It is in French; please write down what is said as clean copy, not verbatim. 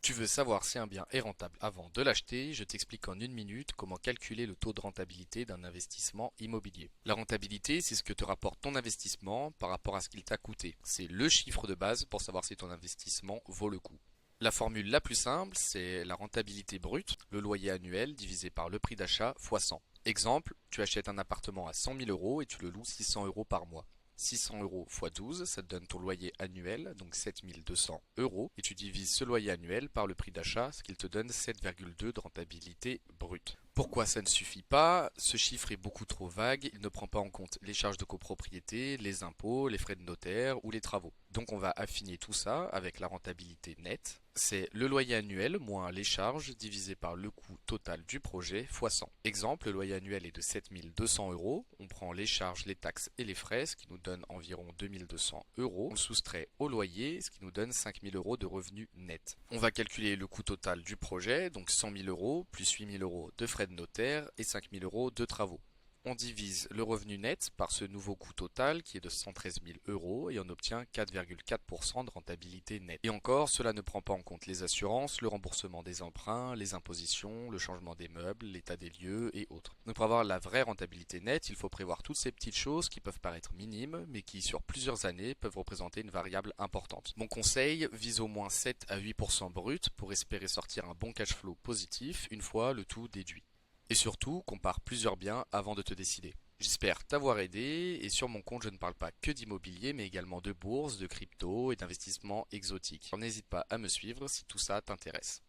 Tu veux savoir si un bien est rentable avant de l'acheter? Je t'explique en une minute comment calculer le taux de rentabilité d'un investissement immobilier. La rentabilité, c'est ce que te rapporte ton investissement par rapport à ce qu'il t'a coûté. C'est le chiffre de base pour savoir si ton investissement vaut le coup. La formule la plus simple, c'est la rentabilité brute, le loyer annuel divisé par le prix d'achat fois 100. Exemple, tu achètes un appartement à 100 000 euros et tu le loues 600 euros par mois. 600 euros x 12, ça te donne ton loyer annuel, donc 7200 euros, et tu divises ce loyer annuel par le prix d'achat, ce qui te donne 7,2 de rentabilité brute. Pourquoi ça ne suffit pas? Ce chiffre est beaucoup trop vague, il ne prend pas en compte les charges de copropriété, les impôts, les frais de notaire ou les travaux. Donc on va affiner tout ça avec la rentabilité nette. C'est le loyer annuel moins les charges divisé par le coût total du projet fois 100. Exemple, le loyer annuel est de 7200 euros. On prend les charges, les taxes et les frais, ce qui nous donne environ 2200 euros. On le soustrait au loyer, ce qui nous donne 5000 euros de revenus nets. On va calculer le coût total du projet, donc 100 000 euros plus 8000 euros de frais de notaire et 5000 euros de travaux. On divise le revenu net par ce nouveau coût total qui est de 113 000 euros et on obtient 4,4% de rentabilité nette. Et encore, cela ne prend pas en compte les assurances, le remboursement des emprunts, les impositions, le changement des meubles, l'état des lieux et autres. Donc pour avoir la vraie rentabilité nette, il faut prévoir toutes ces petites choses qui peuvent paraître minimes mais qui sur plusieurs années peuvent représenter une variable importante. Mon conseil vise au moins 7 à 8% brut pour espérer sortir un bon cash flow positif une fois le tout déduit. Et surtout, compare plusieurs biens avant de te décider. J'espère t'avoir aidé et sur mon compte je ne parle pas que d'immobilier mais également de bourse, de crypto et d'investissements exotiques. Alors n'hésite pas à me suivre si tout ça t'intéresse.